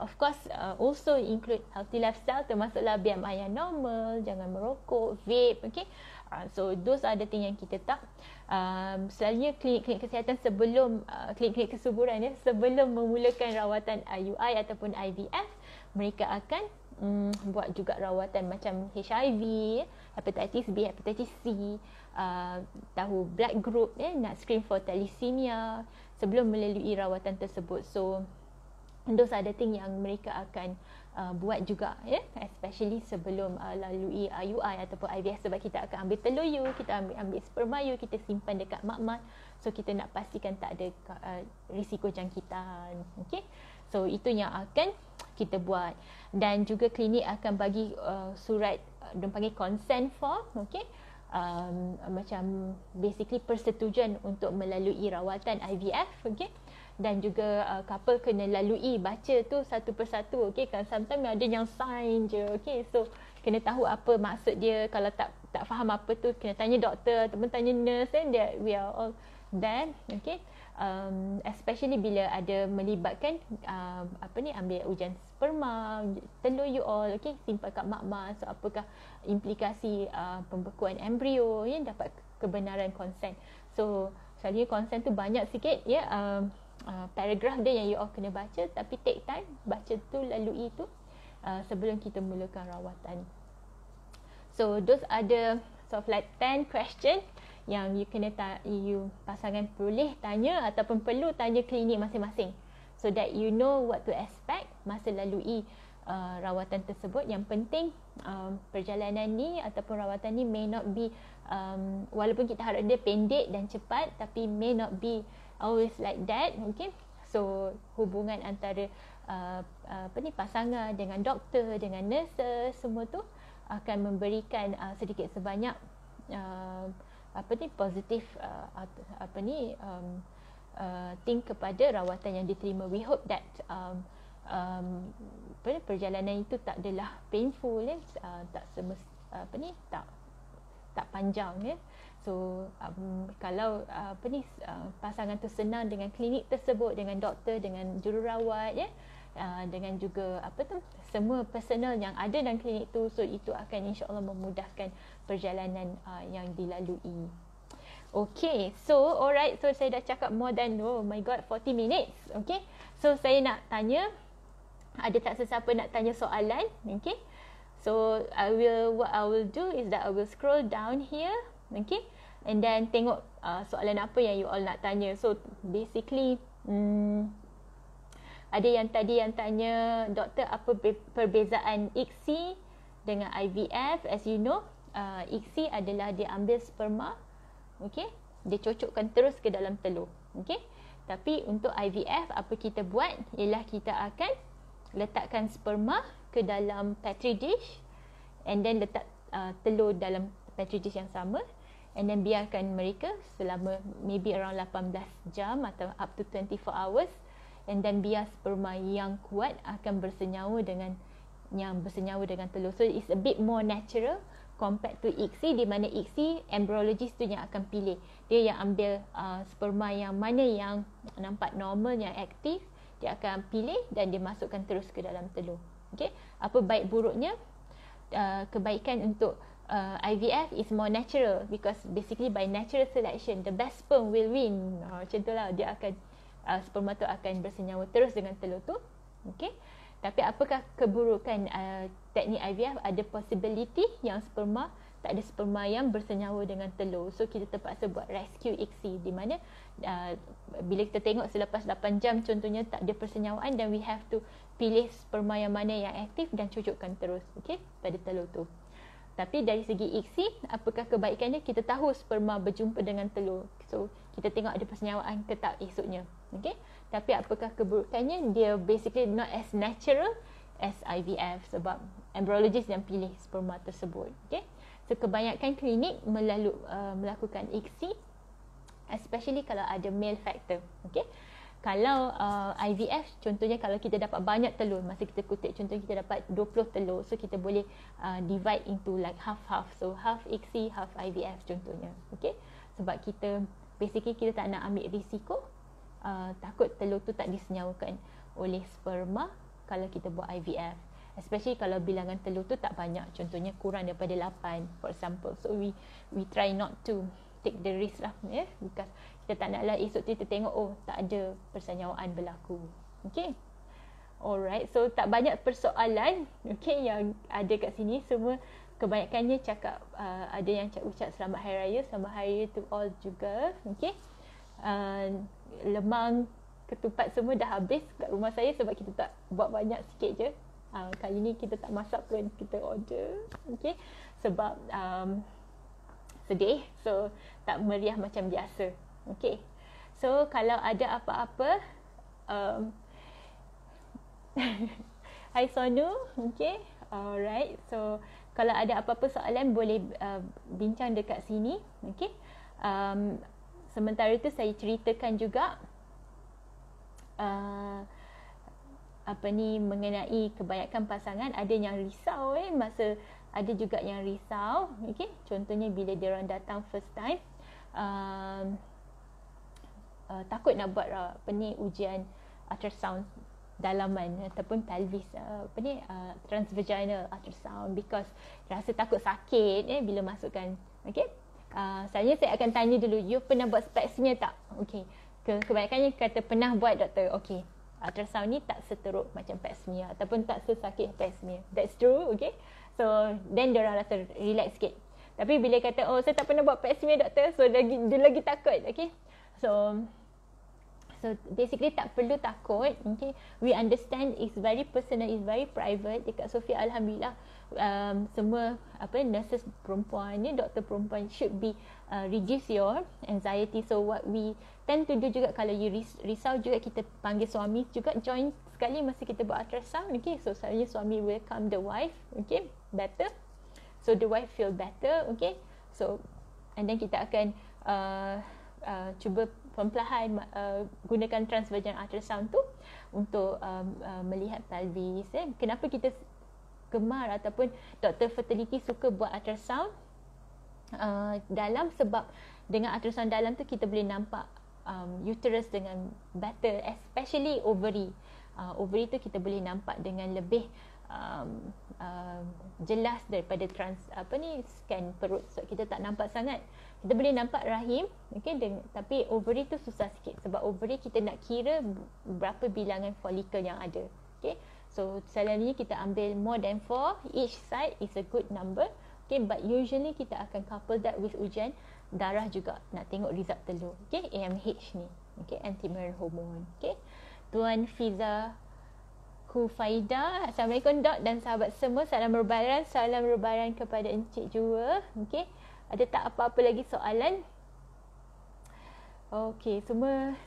of course also include healthy lifestyle, termasuklah BMI yang normal, jangan merokok, vape. Okey, so those are the thing yang kita tak selalunya klinik-klinik kesihatan sebelum klinik-klinik kesuburan sebelum memulakan rawatan IUI ataupun IVF, mereka akan buat juga rawatan macam HIV, hepatitis B, hepatitis C, tahu blood group, nak screen for thalassemia sebelum melalui rawatan tersebut. So those are the thing yang mereka akan buat juga, especially sebelum lalui IUI ataupun IVF, sebab kita akan ambil telur you, kita ambil sperma you, kita simpan dekat makmal. So kita nak pastikan tak ada risiko jangkitan. Okay, so itu yang akan kita buat. Dan juga klinik akan bagi surat, diorang panggil consent form. Okay, macam basically persetujuan untuk melalui rawatan IVF. Okay, dan juga couple kena lalui baca tu satu persatu. Okay, kan sometimes ada yang sign je. Okay, so kena tahu apa maksud dia. Kalau tak faham apa tu, kena tanya doktor ataupun tanya nurse, and that we are all there. Okay, especially bila ada melibatkan ambil ujian sperma, telur you all. Okay, simpan kat makmal. So apakah implikasi pembekuan embrio, dapat kebenaran consent. So selalunya consent tu banyak sikit, paragraf dia yang you all kena baca, tapi take time baca tu, lalui tu sebelum kita mulakan rawatan. So those are the sort of like 10 question yang you kena pasangan boleh tanya ataupun perlu tanya klinik masing-masing, so that you know what to expect masa lalui rawatan tersebut. Yang penting perjalanan ni ataupun rawatan ni may not be walaupun kita harap dia pendek dan cepat, tapi may not be always like that. Okay, so hubungan antara pasangan dengan doktor, dengan nurses, semua tu akan memberikan sedikit sebanyak positif think kepada rawatan yang diterima. We hope that perjalanan itu tak adalah painful, tak panjang. So kalau pasangan tu senang dengan klinik tersebut, dengan doktor, dengan jururawat, dengan juga semua personal yang ada dalam klinik tu, so itu akan insya-Allah memudahkan perjalanan yang dilalui. Okay, so alright, so saya dah cakap more than 40 minutes. Okay, so saya nak tanya, ada tak sesiapa nak tanya soalan? Okay, so what I will do is that I will scroll down here. Okay, and then tengok soalan apa yang you all nak tanya. So basically ada yang tadi yang tanya, doktor, apa perbezaan ICSI dengan IVF? As you know, ICSI adalah dia ambil sperma, okay, dia cocokkan terus ke dalam telur. Okay, tapi untuk IVF apa kita buat ialah kita akan letakkan sperma ke dalam petri dish, and then letak telur dalam petri dish yang sama, and then biarkan mereka selama maybe around 18 jam atau up to 24 hours, and then biar sperma yang kuat akan bersenyawa dengan telur. So it's a bit more natural compared to ICSI, di mana ICSI embryologist tu yang akan pilih. Dia yang ambil sperma yang mana yang nampak normal, yang aktif, dia akan pilih dan dia masukkan terus ke dalam telur. Okay, apa baik buruknya? Kebaikan untuk IVF is more natural, because basically by natural selection the best sperm will win. Macam tu lah, dia akan sperma tu akan bersenyawa terus dengan telur tu. Okay, tapi apakah keburukan teknik IVF? Ada possibility yang tak ada sperma yang bersenyawa dengan telur. So kita terpaksa buat rescue ICSI, di mana bila kita tengok selepas 8 jam contohnya tak ada persenyawaan, dan we have to pilih sperma yang mana yang aktif dan cocokkan terus, okay, pada telur tu. Tapi dari segi ICSI, apakah kebaikannya? Kita tahu sperma berjumpa dengan telur, so kita tengok ada persenyawaan ke tak esoknya. Okay, tapi apakah keburukannya? Dia basically not as natural as IVF, sebab embryologist yang pilih sperma tersebut. Okay. So kebanyakan klinik melakukan ICSI, especially kalau ada male factor. Okay. Kalau IVF, contohnya kalau kita dapat banyak telur, masa kita kutip contohnya kita dapat 20 telur, so kita boleh divide into like half-half. So half ICSI, half IVF contohnya. Okay. Sebab kita basically kita tak nak ambil risiko takut telur tu tak disenyawakan oleh sperma kalau kita buat IVF. Especially kalau bilangan telur tu tak banyak, contohnya kurang daripada 8 for example. So we try not to take the risk lah, because kita tak naklah esok tu kita tengok tak ada persenyawaan berlaku. Okay. Alright, so tak banyak persoalan yang ada kat sini. Semua kebanyakannya cakap ada yang ucap selamat hari raya, selamat hari raya to all juga. Okay. Lemang, ketupat semua dah habis kat rumah saya sebab kita tak buat banyak, sikit je. Kali ni kita tak masak pun, kita order. Okay. Sebab sedih, so tak meriah macam biasa. Okay. So kalau ada apa-apa, Hai Sonu. Okay. Alright. So kalau ada apa-apa soalan boleh bincang dekat sini. Okay. Sementara itu saya ceritakan juga mengenai kebanyakan pasangan ada yang risau masa ada juga yang risau. Okay. Contohnya bila dia orang datang first time, takut nak buat ujian ultrasound dalaman ataupun pelvis, transvaginal ultrasound, because rasa takut sakit bila masukkan. Okay. Saya akan tanya dulu, you pernah buat pap smear tak? Okay. Kebanyakannya kata pernah buat, doktor. Okay. Ultrasound ni tak seteruk macam pap smear ataupun tak sesakit pap smear. That's true. Okay. So then diorang rasa relax sikit. Tapi bila kata saya tak pernah buat pap smear, doktor, so dia lagi takut. Okay. So basically tak perlu takut. Okay. We understand it's very personal, it's very private. Dekat Sofia, alhamdulillah, semua nurses perempuan ni, doktor perempuan should be reduce your anxiety. So what we tend to do juga, kalau you risau juga, kita panggil suami juga join sekali masa kita buat ultrasound. Okay. So selalunya suami welcome the wife. Okay. Better. So the wife feel better. Okay. So and then kita akan cuba perlahan gunakan transvaginal ultrasound tu untuk melihat pelvis. Kenapa kita gemar ataupun doktor fertility suka buat ultrasound dalam, sebab dengan ultrasound dalam tu kita boleh nampak uterus dengan better, especially ovary. Ovary tu kita boleh nampak dengan lebih jelas daripada scan perut. So kita tak nampak sangat. Kita boleh nampak rahim, okay, tapi ovary tu susah sikit sebab ovary kita nak kira berapa bilangan folikel yang ada. Okay. So selalunya kita ambil more than 4, each side is a good number. Okay, but usually kita akan couple that with ujian darah juga, nak tengok result telur. Okay, AMH ni. Okay, anti-malarial hormone. Okay. Tuan Fiza Kufaida, Assalamualaikum Dok dan sahabat semua. Salam berbaran kepada Encik juga. Okay. Ada tak apa-apa lagi soalan? Okay, semua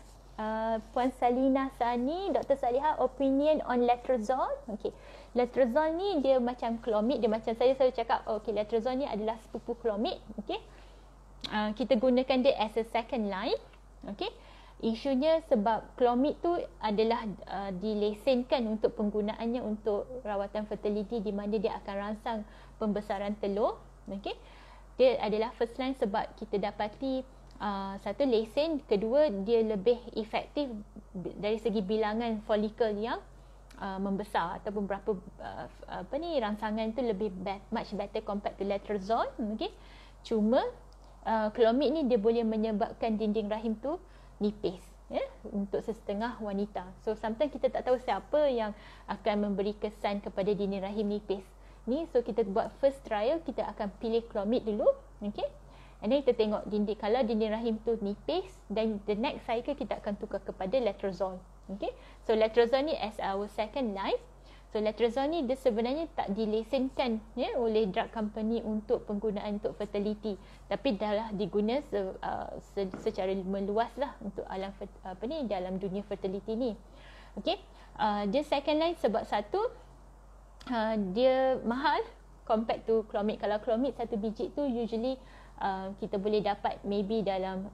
Puan Salina Sani, Dr. Salihah, opinion on letrozole. Okay, letrozole ni dia macam clomid. Dia macam saya selalu cakap, okay, letrozole ni adalah sepupu clomid. Okay, kita gunakan dia as a second line. Okay, isunya sebab clomid tu adalah dilesenkan untuk penggunaannya untuk rawatan fertility, di mana dia akan rangsang pembesaran telur. Okay, dia adalah first line sebab kita dapati satu lesen, kedua dia lebih efektif dari segi bilangan folikel yang membesar ataupun berapa rangsangan tu lebih much better compared to letrozole. Okay. Cuma clomid ni dia boleh menyebabkan dinding rahim tu nipis, untuk sesetengah wanita. So sometimes kita tak tahu siapa yang akan memberi kesan kepada dinding rahim nipis ni. So kita buat first trial, kita akan pilih clomid dulu. Okay. And then kita tengok kalau dinding rahim tu nipis, then the next cycle kita akan tukar kepada letrozole. Okay. So letrozole ni as our second line. So letrozole ni dia sebenarnya tak dilesenkan oleh drug company untuk penggunaan untuk fertility, tapi dah diguna secara meluas lah untuk alam dalam dunia fertility ni. Okay. Dia second line sebab satu, dia mahal compared to Clomid. Kalau Clomid satu biji tu usually kita boleh dapat maybe dalam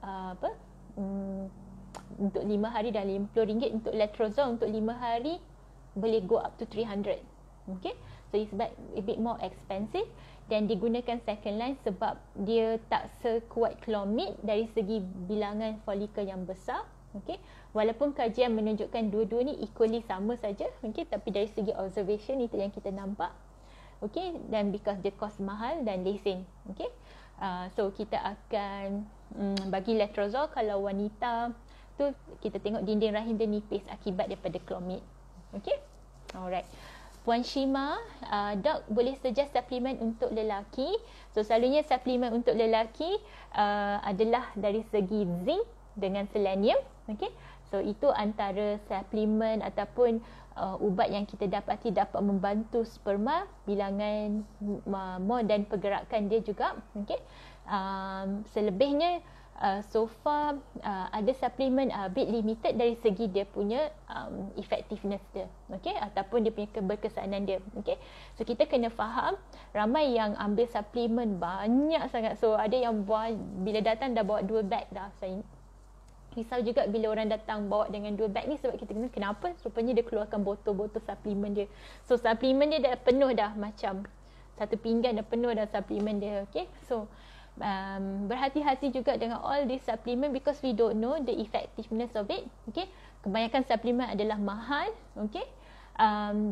untuk 5 hari dah RM50. Untuk letrozole untuk 5 hari boleh go up to 300. Okay, so it's a bit more expensive dan digunakan second line sebab dia tak sekuat Clomid dari segi bilangan folikel yang besar. Okay, walaupun kajian menunjukkan dua-dua ni equally sama saja, okay, tapi dari segi observation itu yang kita nampak. Okay, dan because dia cost mahal dan lesen. Okay, so kita akan bagi letrozole kalau wanita tu kita tengok dinding rahim dia nipis akibat daripada Clomid. Okay, alright. Puan Shima, dok boleh suggest suplemen untuk lelaki. So selalunya suplemen untuk lelaki adalah dari segi zinc dengan selenium. Okay, so itu antara suplemen ataupun ubat yang kita dapati dapat membantu sperma bilangan more dan pergerakan dia juga. Okay, selebihnya so far ada suplemen bit limited dari segi dia punya effectiveness dia, okey, ataupun dia punya keberkesanan dia. Okey, so kita kena faham ramai yang ambil suplemen banyak sangat. So ada yang bila datang dah bawa 2 bag dah. Saya risau juga bila orang datang bawa dengan 2 bag ni sebab kita kena kenapa rupanya dia keluarkan botol-botol suplemen dia. So suplemen dia dah penuh dah, macam satu pinggan dah penuh dah suplemen dia. Okey, so berhati-hati juga dengan all these supplement because we don't know the effectiveness of it. Okay, kebanyakan supplement adalah mahal. Okay,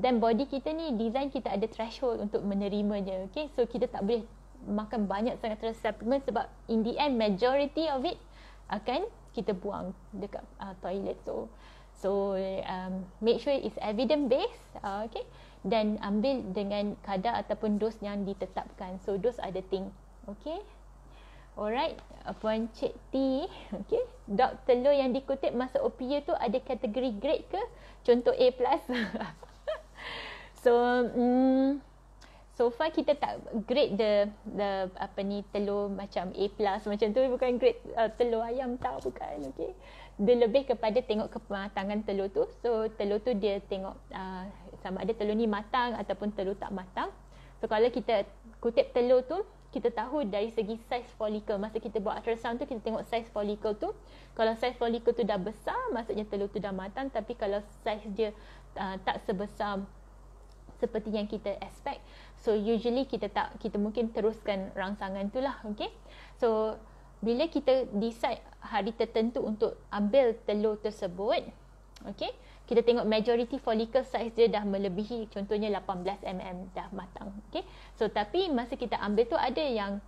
dan body kita ni design kita ada threshold untuk menerimanya. Okay, so kita tak boleh makan banyak sangat terhadap supplement sebab in the end majority of it akan kita buang dekat toilet. So make sure it's evidence based. Okay, dan ambil dengan kadar ataupun dos yang ditetapkan. So dos ada thing. Okay, alright, Puan Cik T. Okay, dok, telur yang dikutip masa OPU tu ada kategori grade ke? Contoh A+. So far kita tak grade the telur macam A+ macam tu, bukan grade telur ayam, tak, bukan. Okay, dia lebih kepada tengok kematangan telur tu. So telur tu dia tengok sama ada telur ni matang ataupun telur tak matang. So kalau kita kutip telur tu, kita tahu dari segi saiz folikel. Masa kita buat ultrasound tu, kita tengok saiz folikel tu. Kalau saiz folikel tu dah besar, maksudnya telur tu dah matang. Tapi kalau saiz dia tak sebesar seperti yang kita expect, so usually kita mungkin teruskan rangsangan tu lah. Okay, so bila kita decide hari tertentu untuk ambil telur tersebut, okay, kita tengok majority follicle size dia dah melebihi contohnya 18 mm dah matang. Okay, so tapi masa kita ambil tu ada yang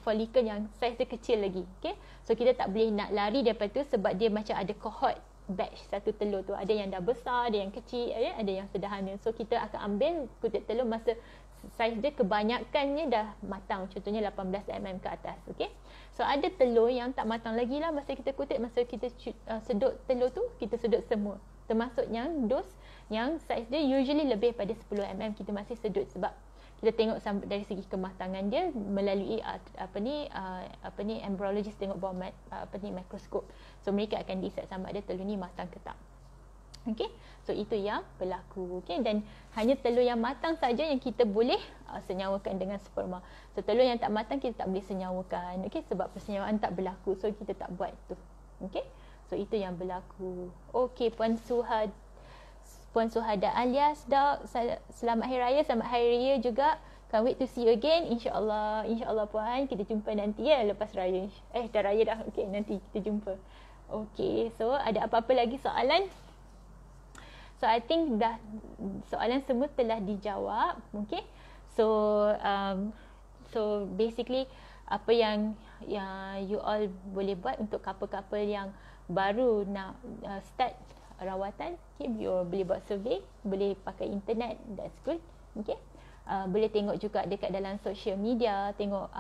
follicle yang size dia kecil lagi. Okay, so kita tak boleh nak lari daripada tu sebab dia macam ada cohort batch satu telur tu. Ada yang dah besar, ada yang kecil, ada yang sederhana. So kita akan ambil kutip telur masa saiz dia kebanyakannya dah matang, contohnya 18 mm ke atas. Okay, so ada telur yang tak matang lagi lah masa kita kutip. Masa kita sedut telur tu, kita sedut semua, termasuk yang dos yang saiz dia usually lebih pada 10 mm, kita masih sedut sebab kita tengok dari segi kematangan dia melalui embryologist tengok bawah mikroskop. So mereka akan decide sama ada telur ni matang ke tak. Okay, so itu yang berlaku. Okay, dan hanya telur yang matang saja yang kita boleh senyawakan dengan sperma. So telur yang tak matang kita tak boleh senyawakan. Okay, sebab persenyawaan tak berlaku, so kita tak buat tu. Okay, so itu yang berlaku. Okay, Puan Suhada alias dok, selamat Hari Raya, selamat Hari Raya juga. Can't wait to see you again. InsyaAllah Puan, kita jumpa nanti ya lepas Raya. Dah Raya dah. Okay, nanti kita jumpa. Okay, so ada apa-apa lagi soalan? So I think dah soalan semua telah dijawab. Okay, so basically apa yang you all boleh buat untuk couple-couple yang baru nak start rawatan, okay, you boleh buat survey, boleh pakai internet, that's good. Okay, boleh tengok juga dekat dalam social media, tengok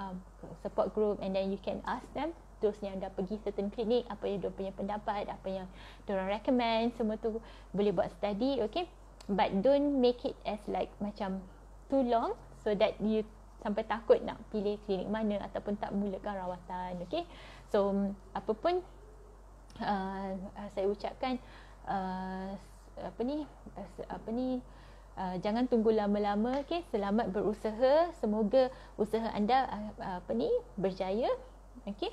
support group, and then you can ask them, those yang dah pergi certain klinik, apa yang dia punya pendapat, apa yang diorang recommend, semua tu boleh buat study. Okay, but don't make it as like macam too long so that you sampai takut nak pilih klinik mana ataupun tak mulakan rawatan. Okay, so apapun saya ucapkan Jangan tunggu lama-lama. Okey, selamat berusaha. Semoga usaha anda berjaya. Okey.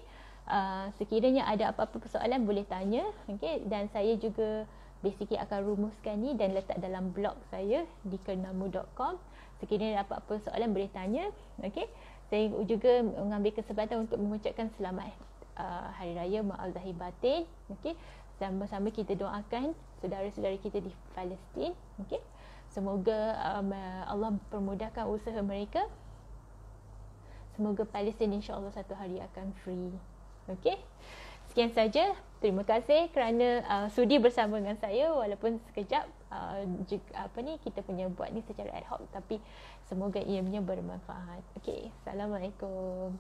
Sekiranya ada apa-apa persoalan boleh tanya. Okey, dan saya juga basically akan rumuskan ni dan letak dalam blog saya di kernamu.com. Sekiranya ada apa-apa soalan boleh tanya. Okey. Saya juga mengambil kesempatan untuk mengucapkan selamat Hari Raya Ma'al-Zahir Batin. Okey. Sama-sama kita doakan saudara-saudara kita di Palestin. Okey. Semoga Allah permudahkan usaha mereka. Semoga Palestin insya-Allah satu hari akan free. Okey. Sekian saja. Terima kasih kerana sudi bersama dengan saya walaupun sekejap. Kita punya buat ni secara ad hoc tapi semoga ianya bermanfaat. Okey. Assalamualaikum.